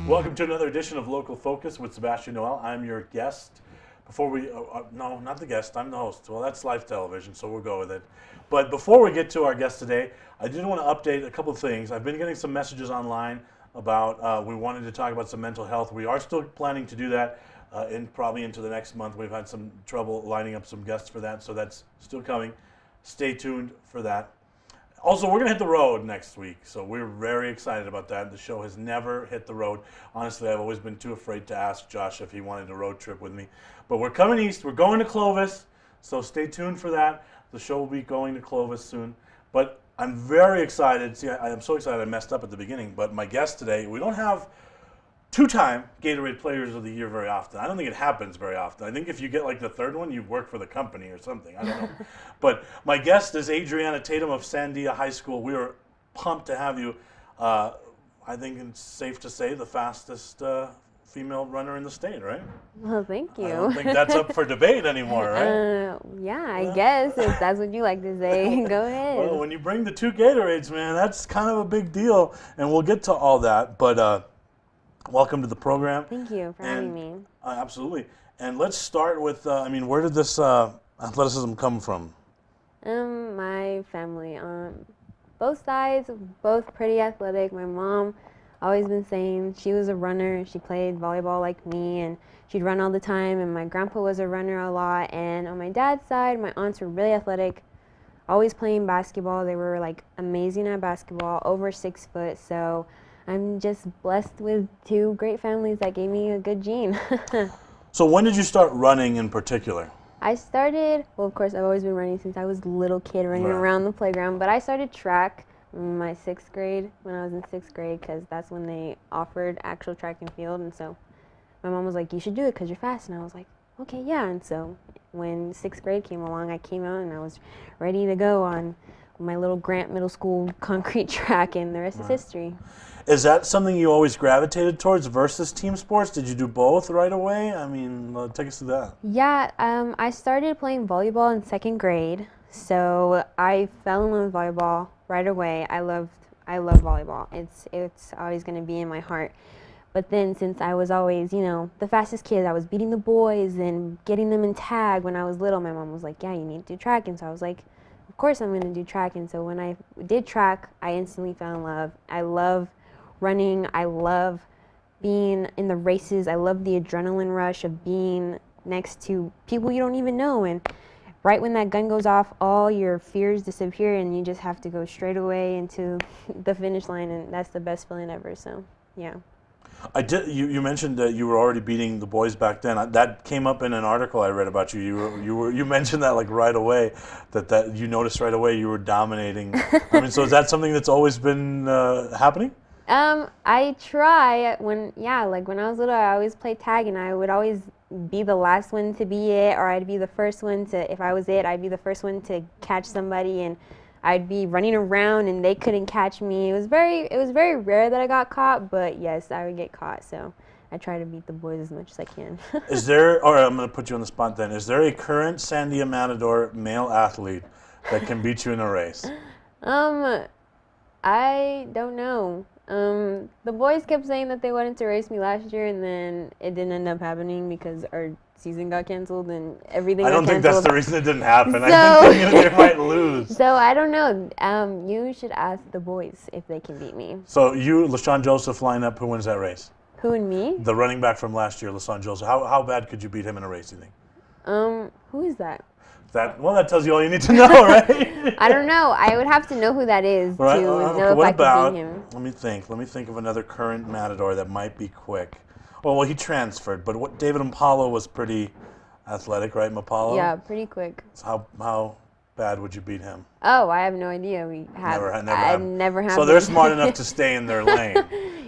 Welcome to another edition of Local Focus with Sebastian Noel. I'm your guest. Before we, no, not the guest, I'm the host. Well, that's live television, so we'll go with it. But before we get to our guest today, I did want to update a couple of things. I've been getting some messages online about we wanted to talk about some mental health. We are still planning to do that probably into the next month. We've had some trouble lining up some guests for that, so that's still coming. Stay tuned for that. Also, we're going to hit the road next week, so we're very excited about that. The show has never hit the road. Honestly, I've always been too afraid to ask Josh if he wanted a road trip with me. But we're coming east. We're going to Clovis, so stay tuned for that. The show will be going to Clovis soon. But I'm very excited. See, I am so excited I messed up at the beginning. But my guest today, we don't have two-time Gatorade Players of the Year very often. I don't think it happens very often. I think if you get like the third one, you work for the company or something. I don't know. But my guest is Adriana Tatum of Sandia High School. We are pumped to have you. I think it's safe to say the fastest female runner in the state, right? Well, thank you. I don't think that's up for debate anymore, right? Yeah, I guess if that's what you like to say, go ahead. Well, when you bring the two Gatorades, man, that's kind of a big deal. And we'll get to all that. But welcome to the program. Thank you for having me. Absolutely. And let's start with, where did this athleticism come from? My family, both sides, both pretty athletic. My mom always been saying she was a runner. She played volleyball like me, and she'd run all the time. And my grandpa was a runner a lot. And on my dad's side, my aunts were really athletic, always playing basketball. They were like amazing at basketball, over 6 foot. So I'm just blessed with two great families that gave me a good gene. So when did you start running in particular? I started, well, of course, I've always been running since I was a little kid running around the playground, but I started track in my 6th grade, when I was in 6th grade, because that's when they offered actual track and field. And so my mom was like, you should do it because you're fast. And I was like, okay, yeah. And so when 6th grade came along, I came out and I was ready to go on my little Grant Middle School concrete track, and the rest is history. Is that something you always gravitated towards versus team sports? Did you do both right away? Take us through that. Yeah, I started playing volleyball in 2nd grade, so I fell in love with volleyball right away. I love volleyball. It's always going to be in my heart. But then since I was always, the fastest kid, I was beating the boys and getting them in tag when I was little, my mom was like, yeah, you need to do track. And so I was like, of course I'm going to do track. And so when I did track, I instantly fell in love. I love running. I love being in the races. I love the adrenaline rush of being next to people you don't even know. And right when that gun goes off, all your fears disappear and you just have to go straight away into the finish line. And that's the best feeling ever. So, yeah. You mentioned that you were already beating the boys back then. That came up in an article I read about you. You mentioned that like right away, that you noticed right away you were dominating. So is that something that's always been happening? I try when I was little, I always played tag, and I would always be the last one to be it, or I'd be the first one to, if I was it, I'd be the first one to catch somebody, and I'd be running around and they couldn't catch me. It was very rare that I got caught, but yes, I would get caught. So I try to beat the boys as much as I can. Is there, or I'm going to put you on the spot then, is there a current Sandia Matador male athlete that can beat you in a race? I don't know. The boys kept saying that they wanted to race me last year, and then it didn't end up happening because our season got canceled and everything. I don't think that's the reason it didn't happen. So, I think they might lose. So I don't know. You should ask the boys if they can beat me. So you, LaShawn Joseph, line up. Who wins that race? Who and me? The running back from last year, LaSawn Joseph. How bad could you beat him in a race, you think? Who is that? That tells you all you need to know, right? I don't know. I would have to know who that is Right. to Okay, know if what I about, could beat him. Let me think of another current Matador that might be quick. Well, he transferred, but what David Impalo was pretty athletic, right, Impalo? Yeah, pretty quick. So how bad would you beat him? Oh, I have no idea. We have. Never never have. So they're smart enough to stay in their lane.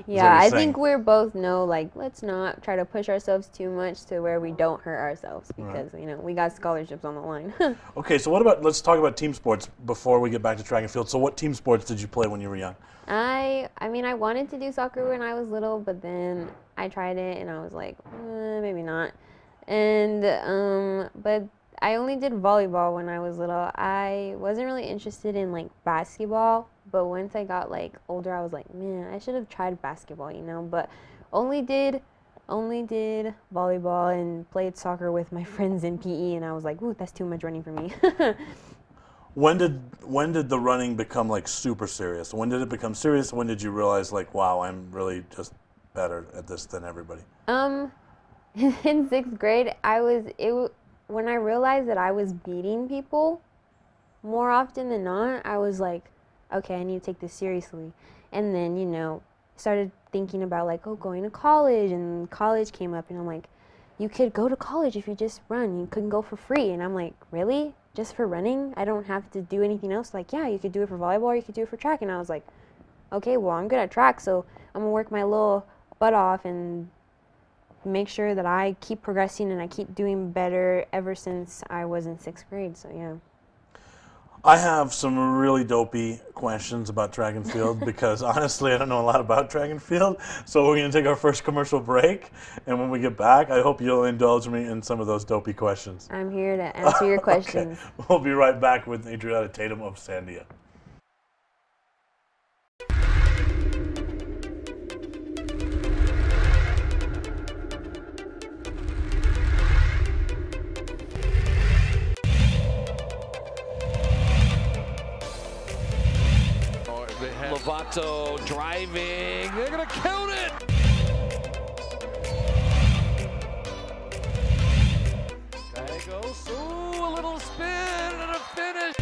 Yeah, I think we're both know, like, let's not try to push ourselves too much to where we don't hurt ourselves because, we got scholarships on the line. Okay, so let's talk about team sports before we get back to track and field. So what team sports did you play when you were young? I wanted to do soccer when I was little, but then I tried it and I was like, maybe not. And, but I only did volleyball when I was little. I wasn't really interested in, like, basketball. But once I got, like, older, I was like, man, I should have tried basketball, But only did volleyball and played soccer with my friends in PE, and I was like, ooh, that's too much running for me. When did the running become, like, super serious? When did it become serious? When did you realize, like, wow, I'm really just better at this than everybody? In 6th grade, when I realized that I was beating people more often than not, I was like, okay, I need to take this seriously. And then, started thinking about, like, going to college, and college came up, and I'm like, you could go to college if you just run. You couldn't go for free. And I'm like, really? Just for running? I don't have to do anything else? Like, yeah, you could do it for volleyball, or you could do it for track. And I was like, okay, well, I'm good at track, so I'm going to work my little butt off and make sure that I keep progressing and I keep doing better ever since I was in 6th grade, so yeah. I have some really dopey questions about track and field because honestly I don't know a lot about track and field. So we're going to take our first commercial break, and when we get back, I hope you'll indulge me in some of those dopey questions. I'm here to answer your questions. Okay. We'll be right back with Adriana Tatum of Sandia. Lovato driving. They're going to count it. Gallegos. Ooh, a little spin and a finish.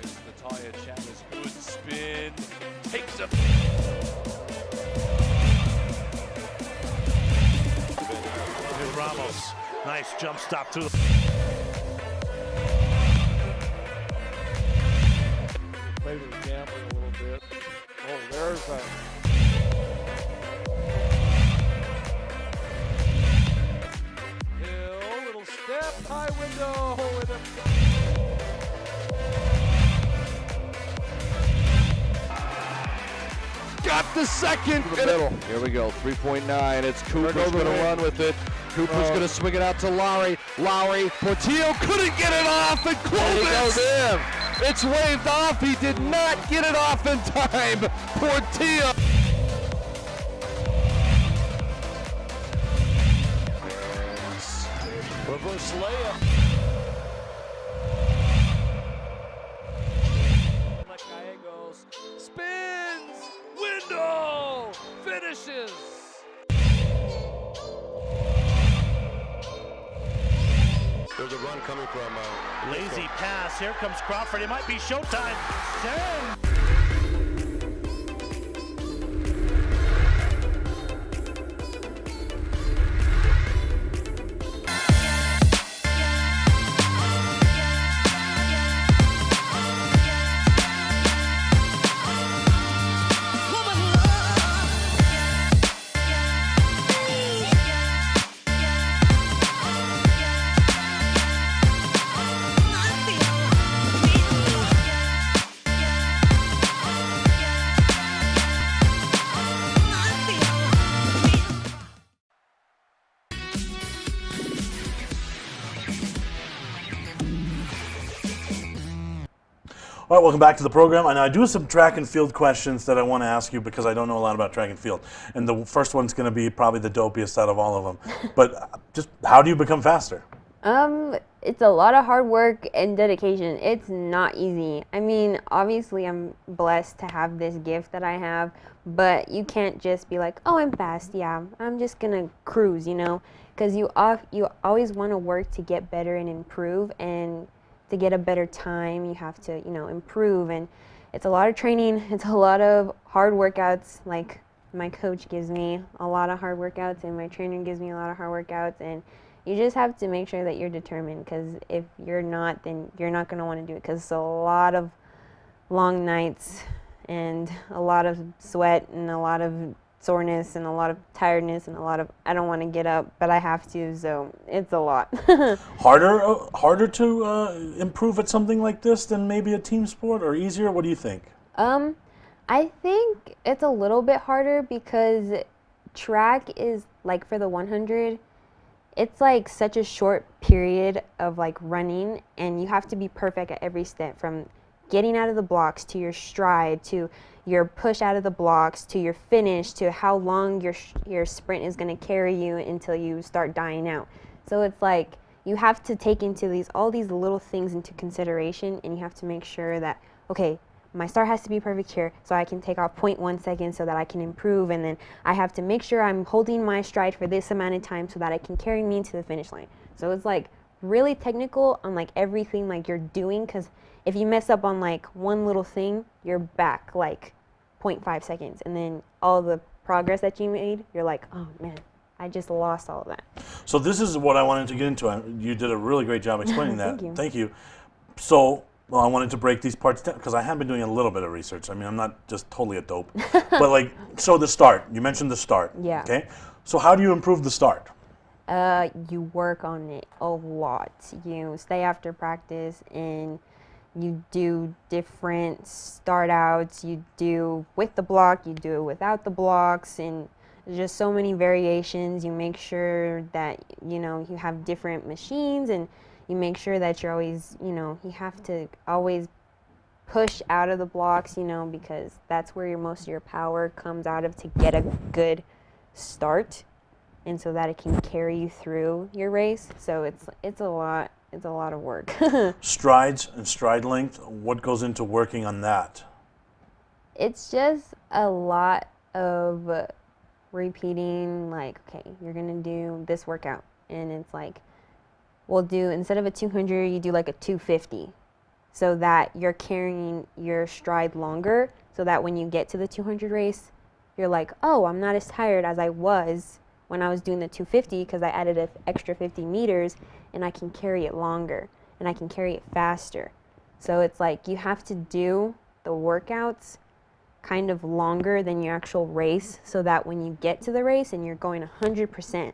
Here's Natalia Chavez. Good spin. Takes it. Here's Ramos. Nice jump stop too. Played with gambling a little bit. Oh, there's that. Hill, little step, high window. Got the second. To the middle. Here we go. 3.9. It's Cooper's going to run with it. Cooper's going to swing it out to Lowry. Portillo couldn't get it off, and Clovis goes in. It's waved off. He did not get it off in time. Portillo. Reverse layup. Gallegos spins. Window. Finishes. There's a run coming from Lazy pass. Here comes Crawford. It might be showtime. Sam. All right, welcome back to the program. And I do have some track and field questions that I want to ask you because I don't know a lot about track and field. And the first one's going to be probably the dopiest out of all of them. But just how do you become faster? It's a lot of hard work and dedication. It's not easy. I mean, obviously I'm blessed to have this gift that I have, but you can't just be like, oh, I'm fast. Yeah, I'm just gonna cruise, you know, because you always want to work to get better and improve, and to get a better time, you have to, you know, improve, and it's a lot of training. It's a lot of hard workouts. Like my coach gives me a lot of hard workouts, and my trainer gives me a lot of hard workouts, and you just have to make sure that you're determined, because if you're not, then you're not going to want to do it, because it's a lot of long nights and a lot of sweat and a lot of soreness and a lot of tiredness and a lot of I don't want to get up, but I have to, so it's a lot. Harder to improve at something like this than maybe a team sport, or easier? What do you think? I think it's a little bit harder because track is like for the 100, it's like such a short period of like running, and you have to be perfect at every step, from getting out of the blocks to your stride to your push out of the blocks to your finish to how long your sprint is going to carry you until you start dying out. So it's like you have to take into all these little things into consideration, and you have to make sure that, okay, my start has to be perfect here so I can take off 0.1 seconds so that I can improve, and then I have to make sure I'm holding my stride for this amount of time so that it can carry me to the finish line. So it's like really technical on like everything like you're doing, because if you mess up on like one little thing, you're back like 0.5 seconds, and then all the progress that you made, you're like, oh man, I just lost all of that. So this is what I wanted to get into. You did a really great job explaining that. Thank you. Thank you. So, well, I wanted to break these parts down because I have been doing a little bit of research. I mean, I'm not just totally a dope. But like, so the start, you mentioned the start. Yeah. Okay. So how do you improve the start? You work on it a lot. You stay after practice and you do different start outs. You do with the block, you do it without the blocks, and there's just so many variations. You make sure that, you know, you have different machines, and you make sure that you're always, you know, you have to always push out of the blocks, you know, because that's where most of your power comes out of to get a good start, and so that it can carry you through your race. So it's a lot of work. Strides and stride length, what goes into working on that? It's just a lot of repeating, like, okay, you're gonna do this workout, and it's like, we'll do, instead of a 200, you do like a 250, so that you're carrying your stride longer, so that when you get to the 200 race, you're like, oh, I'm not as tired as I was when I was doing the 250, because I added an extra 50 meters, and I can carry it longer, and I can carry it faster. So it's like you have to do the workouts kind of longer than your actual race, so that when you get to the race and you're going 100%,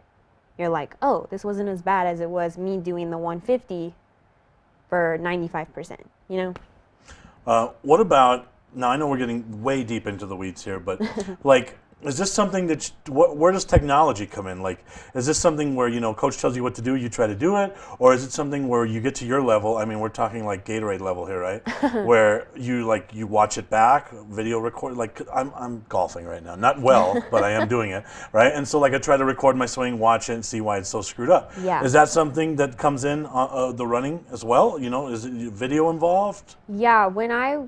you're like, oh, this wasn't as bad as it was me doing the 150 for 95%, you know? What about, now I know we're getting way deep into the weeds here, but like, is this something that, where does technology come in? Like, is this something where, you know, coach tells you what to do, you try to do it? Or is it something where you get to your level, I mean, we're talking like Gatorade level here, right? Where you watch it back, video record, like I'm golfing right now. Not well, but I am doing it, right? And so like I try to record my swing, watch it, and see why it's so screwed up. Yeah. Is that something that comes in the running as well? You know, is it video involved? Yeah, when I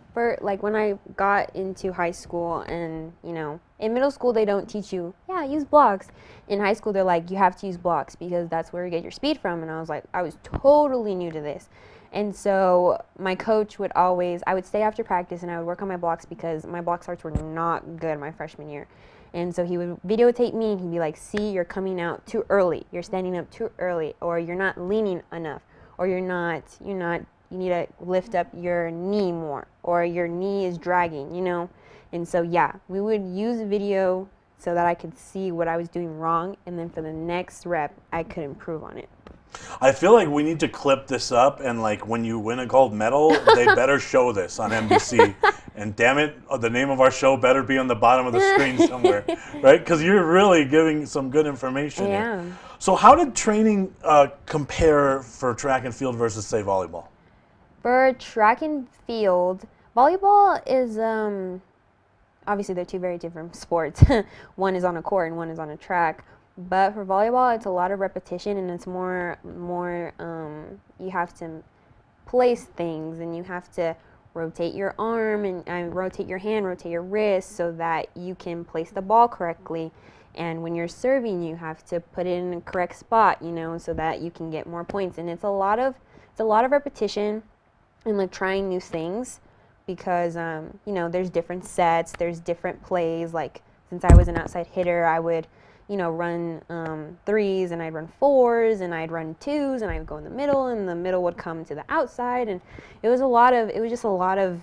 got into high school, and, you know, in middle school, they don't teach you, use blocks. In high school, they're like, you have to use blocks because that's where you get your speed from. And I was like, I was totally new to this. And so my coach would I would stay after practice and I would work on my blocks because my block starts were not good my freshman year. And so he would videotape me and he'd be like, see, you're coming out too early. You're standing up too early, or you're not leaning enough, or you need to lift up your knee more, or your knee is dragging, you know? And so, yeah, we would use video so that I could see what I was doing wrong, and then for the next rep, I could improve on it. I feel like we need to clip this up, and like when you win a gold medal, they better show this on NBC. And damn it, the name of our show better be on the bottom of the screen somewhere, right? Because you're really giving some good information Yeah. here. So how did training compare for track and field versus, say, volleyball? For track and field, volleyball is obviously they're two very different sports. One is on a court and one is on a track. But for volleyball, it's a lot of repetition, and it's more you have to place things, and you have to rotate your arm and rotate your hand, rotate your wrist, so that you can place the ball correctly. And when you're serving, you have to put it in the correct spot, you know, so that you can get more points. And it's a lot of repetition and like trying new things, because you know, there's different sets, there's different plays. Like since I was an outside hitter, I would, you know, run 3s, and I'd run 4s, and I'd run 2s, and I'd go in the middle, and the middle would come to the outside. And it was just a lot of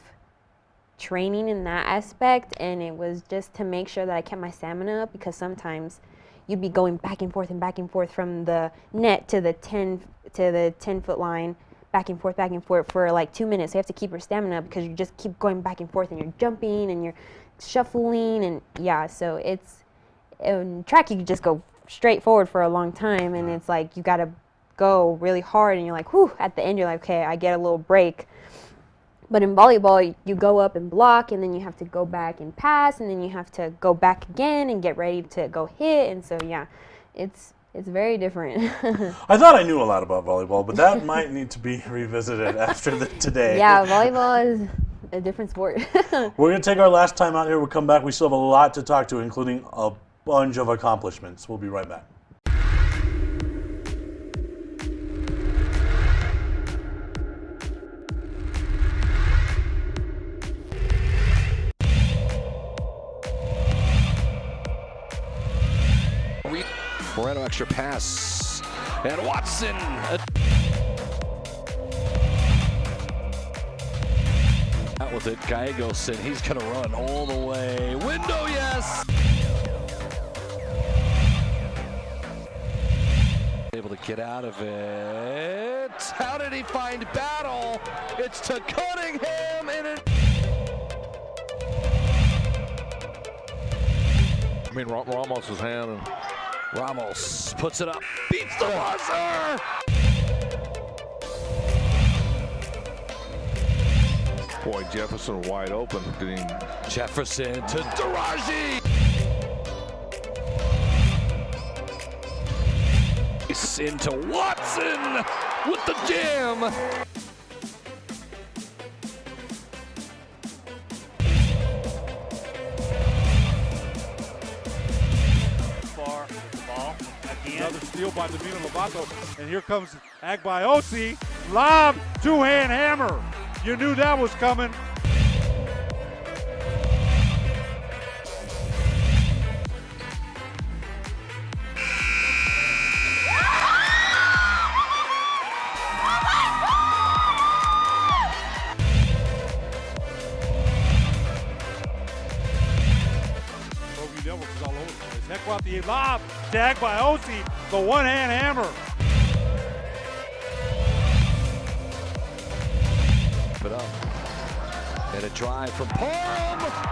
training in that aspect, and it was just to make sure that I kept my stamina up, because sometimes you'd be going back and forth from the net to the 10-foot line, back and forth for like 2 minutes. So you have to keep your stamina up, because you just keep going back and forth, and you're jumping and you're shuffling, and yeah, so it's in track you can just go straight forward for a long time, and it's like you got to go really hard, and you're like, whew, at the end you're like, okay, I get a little break. But in volleyball, you go up and block, and then you have to go back and pass, and then you have to go back again and get ready to go hit. And so yeah, it's very different. I thought I knew a lot about volleyball, but that might need to be revisited after today. Yeah, volleyball is a different sport. We're going to take our last time out here. We'll come back. We still have a lot to talk to, including a bunch of accomplishments. We'll be right back. Moreno extra pass, and Watson. Out with it, Gallegos, and he's gonna run all the way. Window, yes! Able to get out of it. How did he find battle? It's to Cunningham, and it. I mean, Ramos' hand. And Ramos puts it up, beats the buzzer! boy, Jefferson wide open. Jefferson to Daraji! Into Watson with the jam! Another steal by Domino Lovato, and here comes Agbaiosi. Lob, two-hand hammer. You knew that was coming. ProView Network is all over the place. Heck about the lob to Agbaiosi, the one-hand hammer. It up. And a drive from Parham.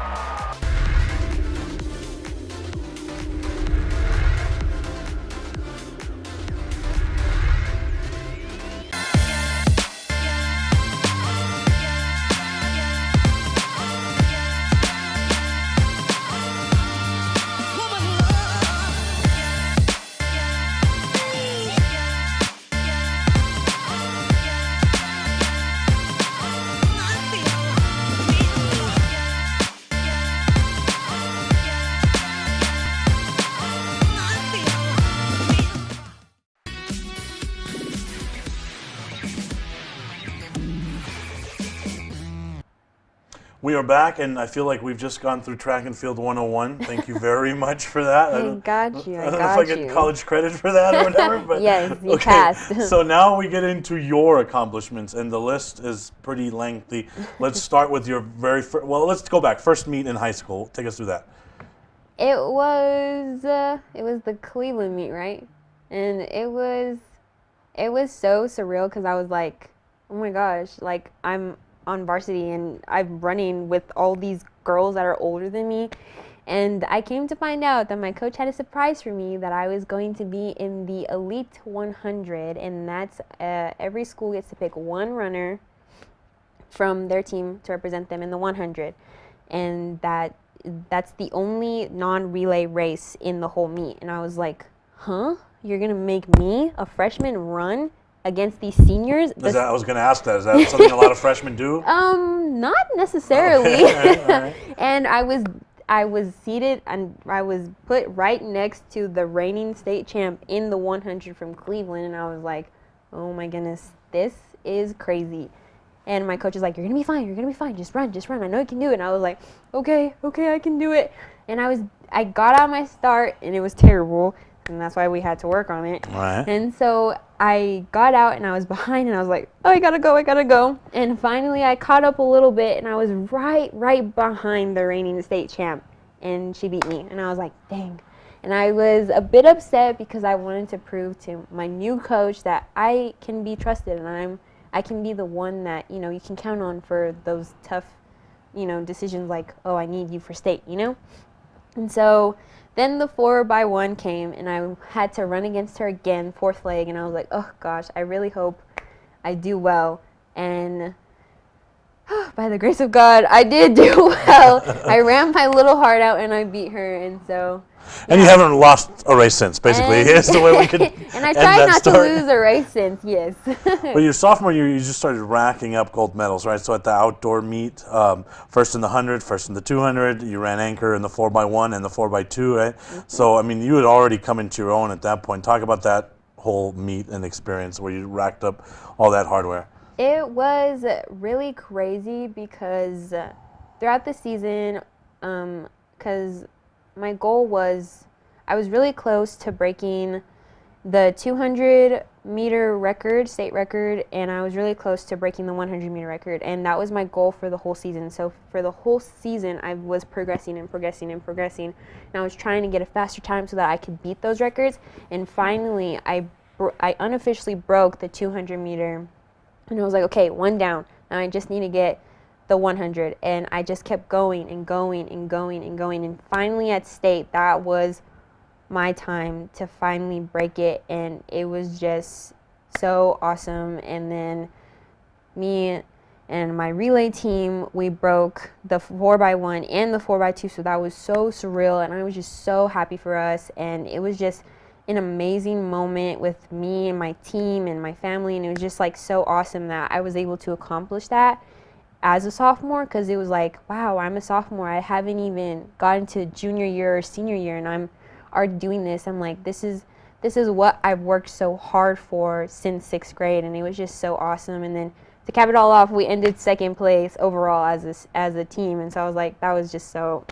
We are back, and I feel like we've just gone through Track and Field 101. Thank you very much for that. I got you. I don't know if I get college credit for that or whatever. But yes, you okay. passed. So now we get into your accomplishments, and the list is pretty lengthy. Let's start with your very first. Well, let's go back. First meet in high school. Take us through that. It was the Cleveland meet, right? And it was so surreal because I was like, oh my gosh, like I'm on varsity and I'm running with all these girls that are older than me. And I came to find out that my coach had a surprise for me, that I was going to be in the Elite 100, and that's every school gets to pick one runner from their team to represent them in the 100, and that's the only non-relay race in the whole meet. And I was like, huh? You're going to make me, a freshman, run against these seniors? I was going to ask that. Is that something a lot of freshmen do? Not necessarily. Okay. All right. And I was seated and I was put right next to the reigning state champ in the 100 from Cleveland, and I was like, oh my goodness, this is crazy. And my coach is like, you're going to be fine. You're going to be fine. Just run. I know you can do it. And I was like, okay, I can do it. And I got out my start, and it was terrible. And that's why we had to work on it. Right. And so I got out, and I was behind, and I was like, oh, I gotta go. And finally, I caught up a little bit, and I was right behind the reigning state champ, and she beat me. And I was like, dang. And I was a bit upset because I wanted to prove to my new coach that I can be trusted, and I can be the one that, you know, you can count on for those tough, you know, decisions like, oh, I need you for state, you know? And so then the 4x1 came, and I had to run against her again, fourth leg, and I was like, oh gosh, I really hope I do well. And by the grace of God, I did do well. I ran my little heart out, and I beat her, and so. And you haven't lost a race since, basically. It's the way we could and I tried not to lose a race since, yes. But your sophomore year, you just started racking up gold medals, right? So at the outdoor meet, first in the 100, first in the 200, you ran anchor in the 4x1 and the 4x2, right? Mm-hmm. So, I mean, you had already come into your own at that point. Talk about that whole meet and experience where you racked up all that hardware. It was really crazy because throughout the season, because my goal was, I was really close to breaking the 200-meter record, state record, and I was really close to breaking the 100-meter record, and that was my goal for the whole season. So for the whole season, I was progressing, and I was trying to get a faster time so that I could beat those records, and finally, I unofficially broke the 200-meter, and I was like, okay, one down, now I just need to get the 100, and I just kept going, and finally at state, that was my time to finally break it, and it was just so awesome. And then me and my relay team, we broke the 4x1 and the 4x2, so that was so surreal, and I was just so happy for us, and it was just an amazing moment with me and my team and my family, and it was just like so awesome that I was able to accomplish that as a sophomore, because it was like, wow, I'm a sophomore. I haven't even gotten to junior year or senior year, and I'm already doing this. I'm like, this is what I've worked so hard for since 6th grade, and it was just so awesome. And then to cap it all off, we ended second place overall as a team, and so I was like, it was just so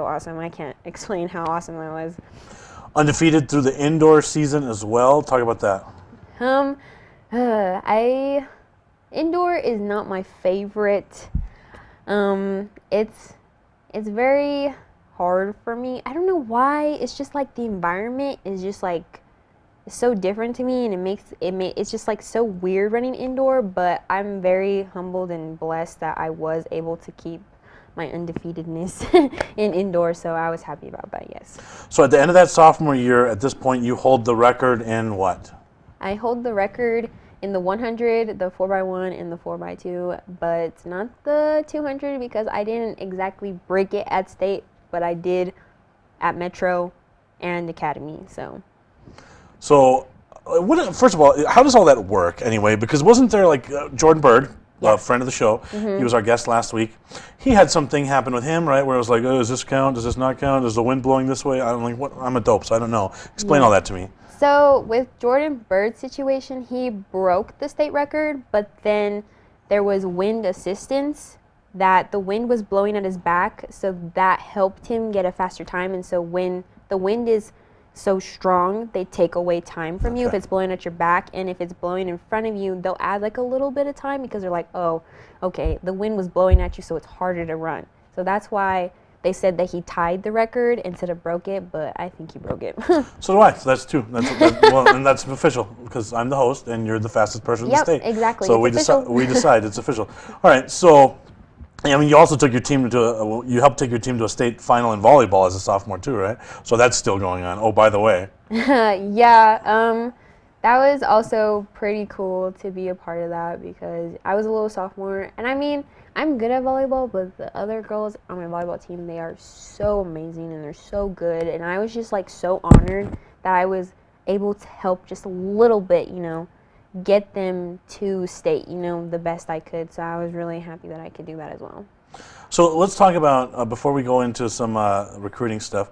awesome. I can't explain how awesome that was. Undefeated through the indoor season as well. Talk about that. Indoor is not my favorite. It's very hard for me. I don't know why. It's just like the environment is just like so different to me, and it's just like so weird running indoor. But I'm very humbled and blessed that I was able to keep my undefeatedness in indoor. So I was happy about that. Yes. So at the end of that sophomore year, at this point, you hold the record in what? I hold the record in the 100, the 4x1, and the 4x2, but not the 200 because I didn't exactly break it at state, but I did at Metro and Academy. So first of all, how does all that work anyway? Because wasn't there like Jordan Bird, a friend of the show, he was our guest last week. He had something happen with him, right, where it was like, oh, does this count? Does this not count? Is the wind blowing this way? I'm a dope, so I don't know. Explain all that to me. So with Jordan Bird's situation, he broke the state record, but then there was wind assistance that the wind was blowing at his back, so that helped him get a faster time. And so when the wind is so strong, they take away time from you if it's blowing at your back, and if it's blowing in front of you, they'll add like a little bit of time because they're like, oh, okay, the wind was blowing at you, so it's harder to run. So that's why they said that he tied the record instead of broke it, but I think he broke it. So do I. So that's two. And that's official because I'm the host and you're the fastest person in the state. Exactly. So we decide it's official. All right. So, I mean, you also took your team you helped take your team to a state final in volleyball as a sophomore too, right? So that's still going on. Oh, by the way. Yeah. That was also pretty cool to be a part of that because I was a little sophomore, and I mean, I'm good at volleyball, but the other girls on my volleyball team, they are so amazing and they're so good, and I was just like so honored that able to help just a little bit, get them to state, the best I could. So I was really happy that I could do that as well. So let's talk about, before we go into some recruiting stuff,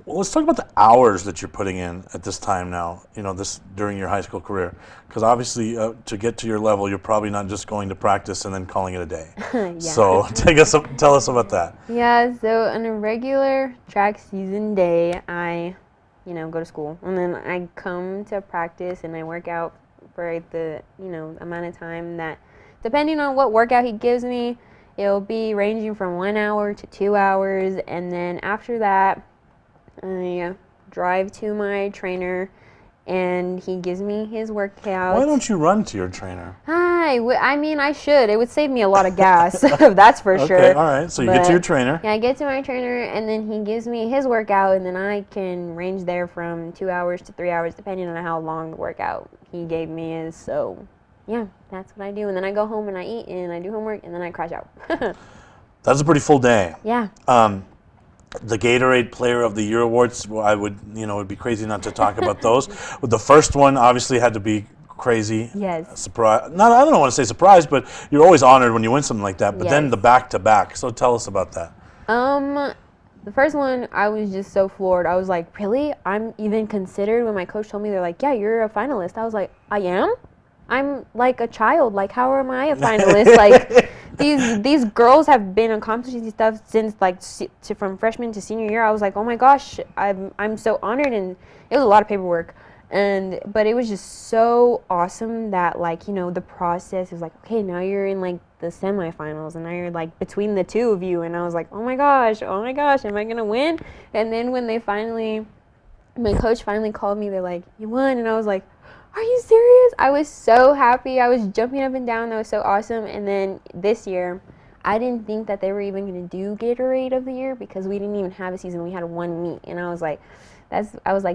let's talk about the hours that you're putting in at this time now, this during your high school career. Because obviously, to get to your level, you're probably not just going to practice and then calling it a day. Yeah. So tell us about that. Yeah, so on a regular track season day, I, go to school. And then I come to practice and I work out for the, amount of time that, depending on what workout he gives me, it'll be ranging from 1 hour to 2 hours. And then after that, I drive to my trainer and he gives me his workout. Why don't you run to your trainer? I should. It would save me a lot of gas, that's for sure. Okay, all right. So you get to your trainer. Yeah, I get to my trainer, and then he gives me his workout, and then I can range there from 2 hours to 3 hours, depending on how long the workout he gave me is. So, yeah, that's what I do. And then I go home and I eat, and I do homework, and then I crash out. That's a pretty full day. Yeah. The Gatorade Player of the Year awards, I would, it'd be crazy not to talk about those. The first one obviously had to be crazy. Yes. Surprise. I don't want to say surprise, but you're always honored when you win something like that. But then the back-to-back. So tell us about that. The first one, I was just so floored. I was like, really? I'm even considered? When my coach told me, they're like, yeah, you're a finalist. I was like, I am? I'm like a child. Like, how am I a finalist? Like, these girls have been accomplishing these stuff since from freshman to senior year. I was like, oh my gosh, I'm so honored, and it was a lot of paperwork. But it was just so awesome that the process is like, okay, now you're in the semifinals, and now you're between the two of you, and I was like, oh my gosh, am I gonna win? And then when my coach finally called me, they're like, you won, and I was like, are you serious? I was so happy. I was jumping up and down. That was so awesome. And then this year, I didn't think that they were even going to do Gatorade of the Year because we didn't even have a season. We had one meet. And I was like,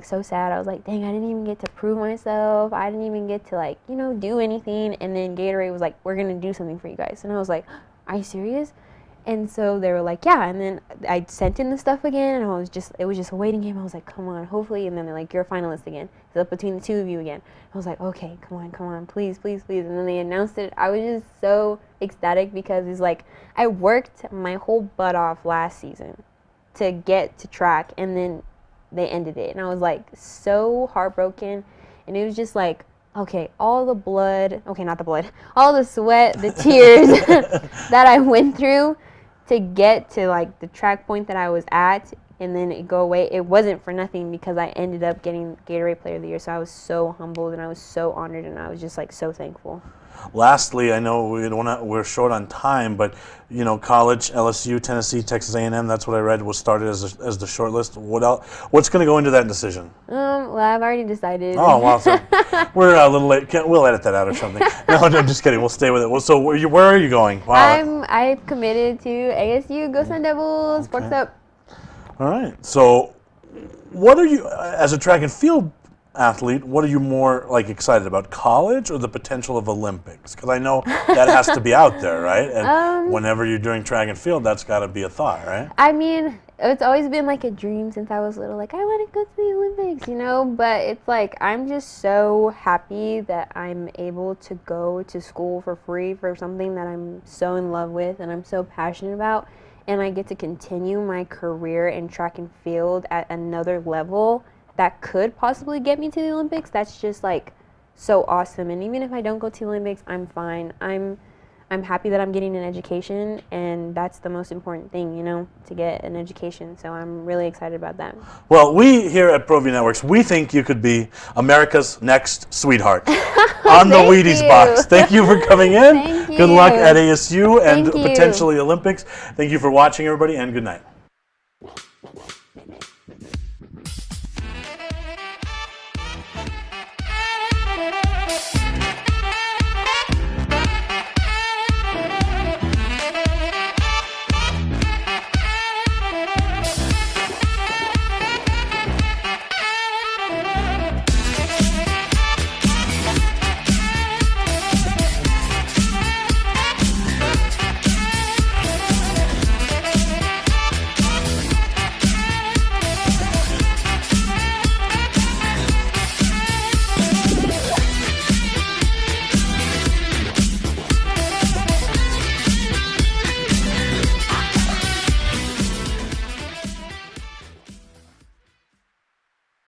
so sad. I was like, dang, I didn't even get to prove myself. I didn't even get to do anything. And then Gatorade was like, we're going to do something for you guys. And I was like, are you serious? And so they were like, yeah. And then I sent in the stuff again, and it was just a waiting game. I was like, come on, hopefully. And then they're like, you're a finalist again. It's up between the two of you again. I was like, okay, come on, please, please, please. And then they announced it. I was just so ecstatic because it's like, I worked my whole butt off last season to get to track, and then they ended it. And I was like so heartbroken. And it was just like, okay, all the blood, okay, not the blood, all the sweat, the tears that I went through to get to the track point that I was at, and then it go away. It wasn't for nothing because I ended up getting Gatorade Player of the Year. So I was so humbled, and I was so honored, and I was just so thankful. Lastly, I know we're short on time, but college, LSU, Tennessee, Texas A&M, that's what I read was started as the short list. What else? What's going to go into that decision? Well, I've already decided. Oh, wow. So we're a little late. We'll edit that out or something. No, I'm just kidding. We'll stay with it. Well, so where are you going? Wow. I've committed to ASU. Go Sun Devils. Okay. Sports up. All right. So what are you, as a track and field athlete, what are you more excited about, college or the potential of Olympics? Because I know that has to be out there, right? And whenever you're doing track and field, that's got to be a thought, right? I mean, it's always been a dream since I was little. I want to go to the Olympics, But it's I'm just so happy that I'm able to go to school for free for something that I'm so in love with and I'm so passionate about. And I get to continue my career in track and field at another level that could possibly get me to the Olympics. That's just so awesome. And even if I don't go to the Olympics, I'm fine. I'm happy that I'm getting an education, and that's the most important thing, to get an education. So I'm really excited about that. Well, we here at ProView Networks, we think you could be America's next sweetheart on the Wheaties box. Thank you for coming in. Thank you. Good luck at ASU and potentially Olympics. Thank you for watching, everybody, and good night.